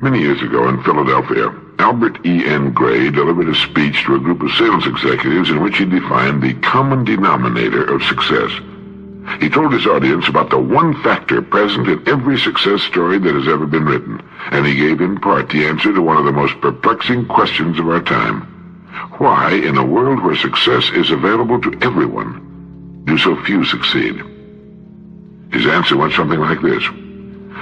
Many years ago in Philadelphia, Albert E.N. Gray delivered a speech to a group of sales executives in which he defined the common denominator of success. He told his audience about the one factor present in every success story that has ever been written, and he gave in part the answer to one of the most perplexing questions of our time. Why, in a world where success is available to everyone, do so few succeed? His answer went something like this.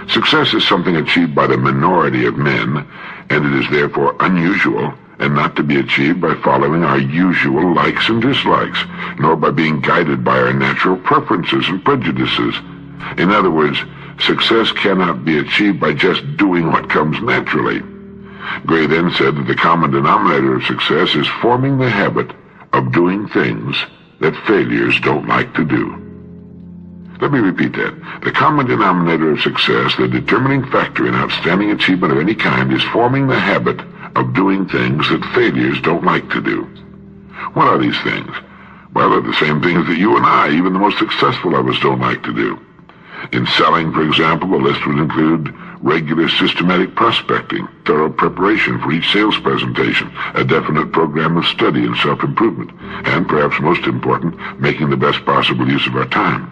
Success is something achieved by the minority of men, and it is therefore unusual and not to be achieved by following our usual likes and dislikes, nor by being guided by our natural preferences and prejudices. In other words, success cannot be achieved by just doing what comes naturally. Gray then said that the common denominator of success is forming the habit of doing things that failures don't like to do. Let me repeat that. The common denominator of success, the determining factor in outstanding achievement of any kind, is forming the habit of doing things that failures don't like to do. What are these things? Well, they're the same things that you and I, even the most successful of us, don't like to do. In selling, for example, the list would include regular systematic prospecting, thorough preparation for each sales presentation, a definite program of study and self-improvement, and, perhaps most important, making the best possible use of our time.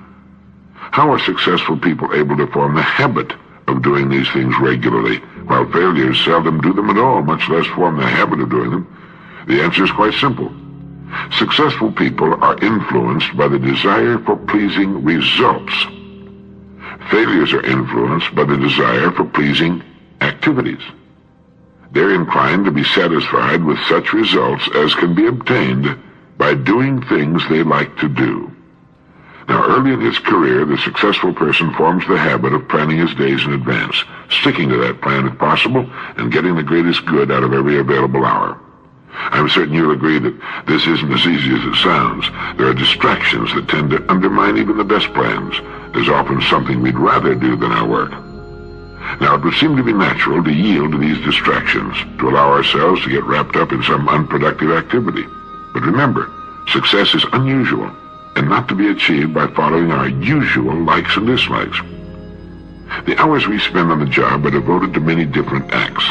How are successful people able to form the habit of doing these things regularly, while failures seldom do them at all, much less form the habit of doing them? The answer is quite simple. Successful people are influenced by the desire for pleasing results. Failures are influenced by the desire for pleasing activities. They're inclined to be satisfied with such results as can be obtained by doing things they like to do. Now, early in his career, the successful person forms the habit of planning his days in advance, sticking to that plan if possible, and getting the greatest good out of every available hour. I'm certain you'll agree that this isn't as easy as it sounds. There are distractions that tend to undermine even the best plans. There's often something we'd rather do than our work. Now, it would seem to be natural to yield to these distractions, to allow ourselves to get wrapped up in some unproductive activity. But remember, success is unusual, and not to be achieved by following our usual likes and dislikes. The hours we spend on the job are devoted to many different acts.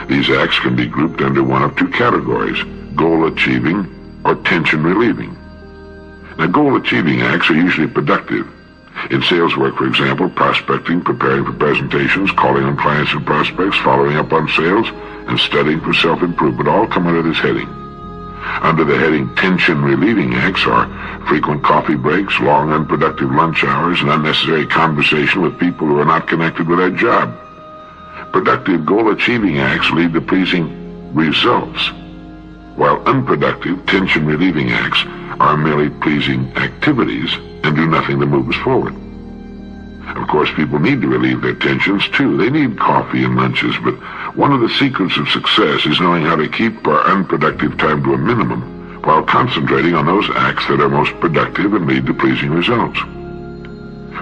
These acts can be grouped under one of two categories: goal-achieving or tension-relieving. Now, goal-achieving acts are usually productive. In sales work, for example, prospecting, preparing for presentations, calling on clients and prospects, following up on sales, and studying for self-improvement all come under this heading. Under the heading tension-relieving acts are frequent coffee breaks, long unproductive lunch hours, and unnecessary conversation with people who are not connected with their job. Productive goal-achieving acts lead to pleasing results, while unproductive tension-relieving acts are merely pleasing activities and do nothing to move us forward. Of course, people need to relieve their tensions, too. They need coffee and lunches, but one of the secrets of success is knowing how to keep our unproductive time to a minimum while concentrating on those acts that are most productive and lead to pleasing results.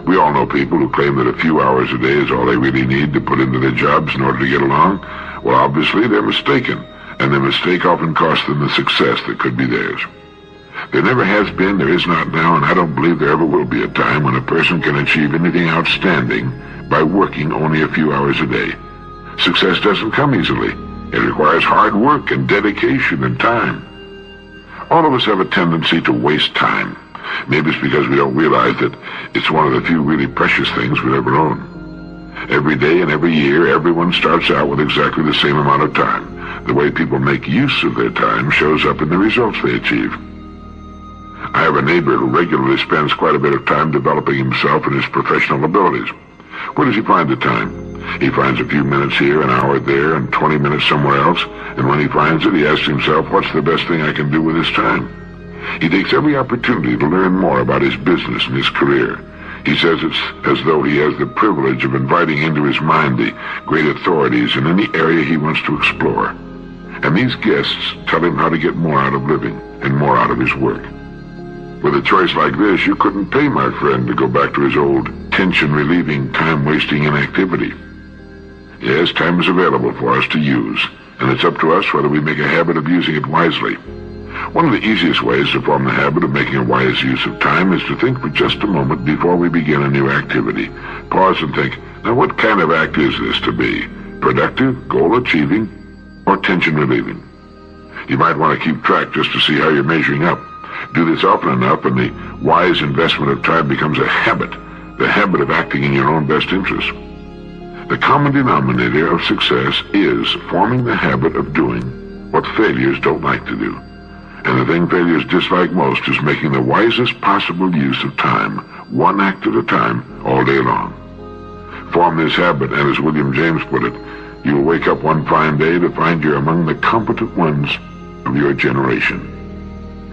We all know people who claim that a few hours a day is all they really need to put into their jobs in order to get along. Well, obviously, they're mistaken, and their mistake often costs them the success that could be theirs. There never has been, there is not now, and I don't believe there ever will be a time when a person can achieve anything outstanding by working only a few hours a day. Success doesn't come easily. It requires hard work and dedication and time. All of us have a tendency to waste time. Maybe it's because we don't realize that it's one of the few really precious things we'll ever own. Every day and every year, everyone starts out with exactly the same amount of time. The way people make use of their time shows up in the results they achieve. I have a neighbor who regularly spends quite a bit of time developing himself and his professional abilities. Where does he find the time? He finds a few minutes here, an hour there, and 20 minutes somewhere else, and when he finds it, he asks himself, what's the best thing I can do with this time? He takes every opportunity to learn more about his business and his career. He says it's as though he has the privilege of inviting into his mind the great authorities in any area he wants to explore. And these guests tell him how to get more out of living and more out of his work. With a choice like this, you couldn't pay my friend to go back to his old tension-relieving, time-wasting inactivity. Yes, time is available for us to use, and it's up to us whether we make a habit of using it wisely. One of the easiest ways to form the habit of making a wise use of time is to think for just a moment before we begin a new activity. Pause and think, now what kind of act is this to be? productive, goal-achieving, or tension-relieving. You might want to keep track just to see how you're measuring up. Do this often enough, and the wise investment of time becomes a habit, the habit of acting in your own best interest. The common denominator of success is forming the habit of doing what failures don't like to do. And the thing failures dislike most is making the wisest possible use of time, one act at a time, all day long. Form this habit, and as William James put it, you will wake up one fine day to find you're among the competent ones of your generation.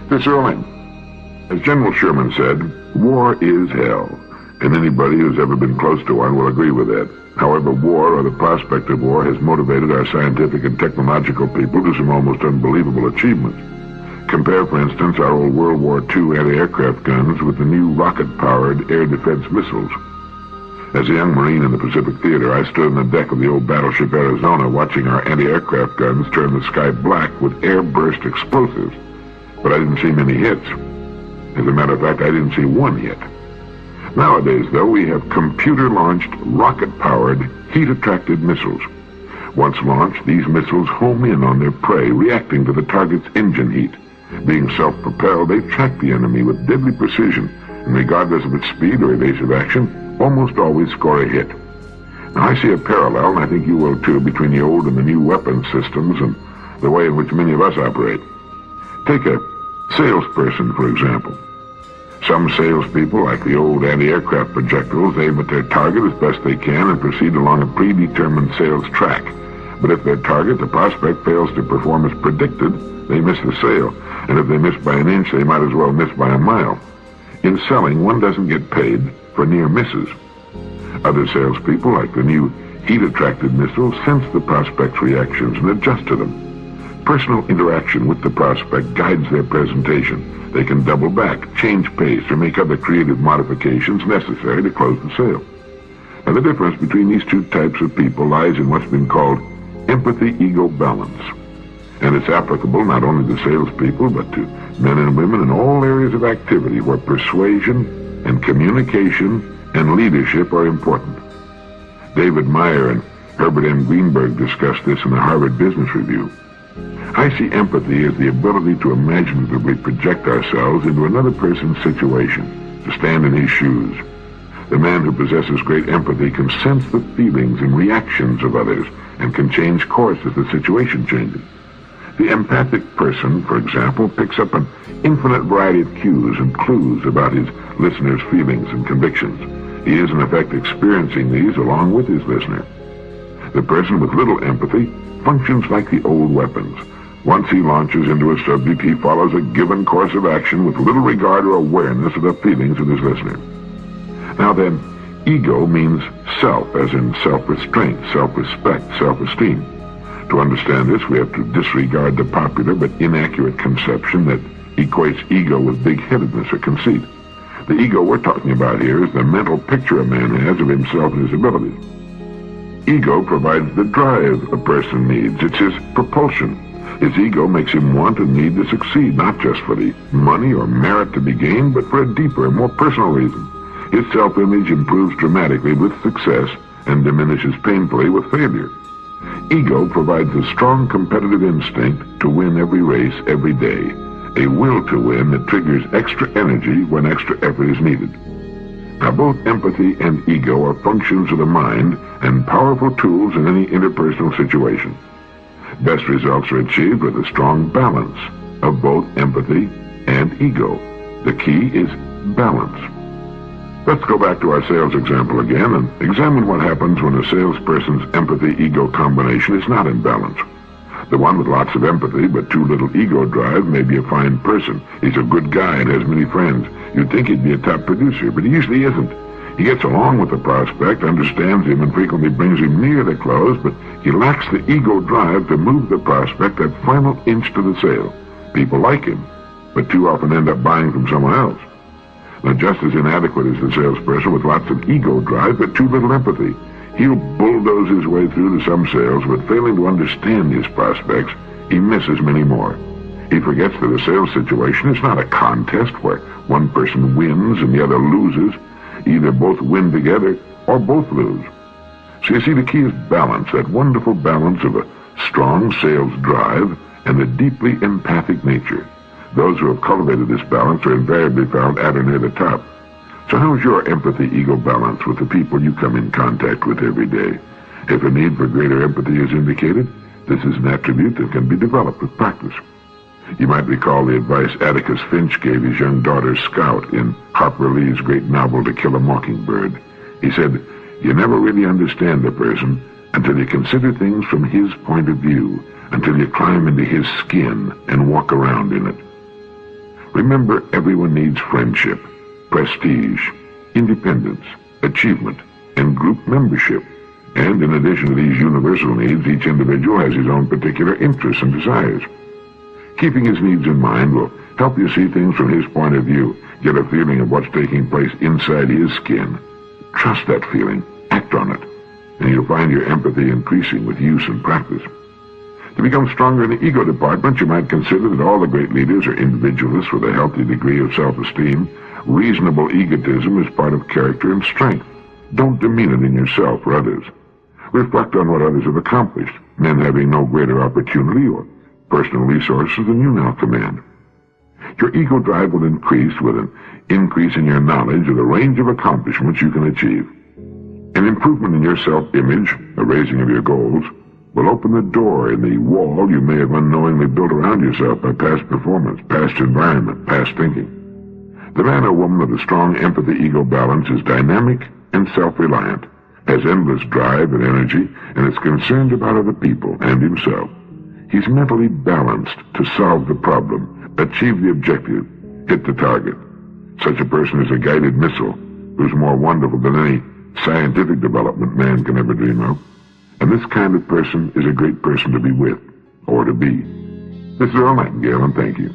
This is Earl. As General Sherman said, war is hell, and anybody who's ever been close to one will agree with that. However, war, or the prospect of war, has motivated our scientific and technological people to some almost unbelievable achievements. Compare, for instance, our old World War II anti-aircraft guns with the new rocket-powered air defense missiles. As a young Marine in the Pacific Theater, I stood on the deck of the old battleship Arizona watching our anti-aircraft guns turn the sky black with air-burst explosives. But I didn't see many hits. As a matter of fact, I didn't see one hit. Nowadays, though, we have computer-launched, rocket-powered, heat-attracted missiles. Once launched, these missiles home in on their prey, reacting to the target's engine heat. Being self-propelled, they track the enemy with deadly precision, and regardless of its speed or evasive action, almost always score a hit. Now, I see a parallel, and I think you will too, between the old and the new weapons systems and the way in which many of us operate. Take a salesperson, for example. Some salespeople, like the old anti-aircraft projectiles, aim at their target as best they can and proceed along a predetermined sales track. But if their target, the prospect, fails to perform as predicted, they miss the sale. And if they miss by an inch, they might as well miss by a mile. In selling, one doesn't get paid for near misses. Other salespeople, like the new heat-attracted missiles, sense the prospect's reactions and adjust to them. Personal interaction with the prospect guides their presentation. They can double back, change pace, or make other creative modifications necessary to close the sale. And the difference between these two types of people lies in what's been called empathy-ego balance. And it's applicable not only to salespeople, but to men and women in all areas of activity where persuasion and communication and leadership are important. David Meyer and Herbert M. Greenberg discussed this in the Harvard Business Review. I see empathy as the ability to imaginatively project ourselves into another person's situation, to stand in his shoes. The man who possesses great empathy can sense the feelings and reactions of others and can change course as the situation changes. The empathic person, for example, picks up an infinite variety of cues and clues about his listener's feelings and convictions. He is, in effect, experiencing these along with his listener. The person with little empathy functions like the old weapons. Once he launches into a subject, he follows a given course of action with little regard or awareness of the feelings of his listener. Now then, ego means self, as in self-restraint, self-respect, self-esteem. To understand this, we have to disregard the popular but inaccurate conception that equates ego with big-headedness or conceit. The ego we're talking about here is the mental picture a man has of himself and his abilities. Ego provides the drive a person needs. It's his propulsion. His ego makes him want and need to succeed, not just for the money or merit to be gained, but for a deeper and more personal reason. His self-image improves dramatically with success and diminishes painfully with failure. Ego provides a strong competitive instinct to win every race every day, a will to win that triggers extra energy when extra effort is needed. Now, both empathy and ego are functions of the mind and powerful tools in any interpersonal situation. Best results are achieved with a strong balance of both empathy and ego. The key is balance. Let's go back to our sales example again and examine what happens when a salesperson's empathy-ego combination is not in balance. The one with lots of empathy but too little ego drive may be a fine person. He's a good guy and has many friends. You'd think he'd be a top producer, but he usually isn't. He gets along with the prospect, understands him, and frequently brings him near the close, but he lacks the ego drive to move the prospect that final inch to the sale. People like him, but too often end up buying from someone else. Now, just as inadequate is the salesperson with lots of ego drive but too little empathy. He'll bulldoze his way through to some sales, but failing to understand his prospects, he misses many more. He forgets that a sales situation is not a contest where one person wins and the other loses. Either both win together or both lose. So you see, the key is balance, that wonderful balance of a strong sales drive and a deeply empathic nature. Those who have cultivated this balance are invariably found at or near the top. So how's your empathy-ego balance with the people you come in contact with every day? If a need for greater empathy is indicated, this is an attribute that can be developed with practice. You might recall the advice Atticus Finch gave his young daughter Scout in Harper Lee's great novel To Kill a Mockingbird. He said, "You never really understand a person until you consider things from his point of view, until you climb into his skin and walk around in it." Remember, everyone needs friendship, prestige, independence, achievement, and group membership. And in addition to these universal needs, each individual has his own particular interests and desires. Keeping his needs in mind will help you see things from his point of view, get a feeling of what's taking place inside his skin. Trust that feeling, act on it, and you'll find your empathy increasing with use and practice. To become stronger in the ego department, you might consider that all the great leaders are individualists with a healthy degree of self-esteem. Reasonable egotism is part of character and strength. Don't demean it in yourself or others. Reflect on what others have accomplished, men having no greater opportunity or personal resources than you now command. Your ego drive will increase with an increase in your knowledge of the range of accomplishments you can achieve. An improvement in your self-image, a raising of your goals, will open the door in the wall you may have unknowingly built around yourself by past performance, past environment, past thinking. The man or woman with a strong empathy-ego balance is dynamic and self-reliant, has endless drive and energy, and is concerned about other people and himself. He's mentally balanced to solve the problem, achieve the objective, hit the target. Such a person is a guided missile who's more wonderful than any scientific development man can ever dream of. And this kind of person is a great person to be with, or to be. This is Earl Nightingale, and thank you.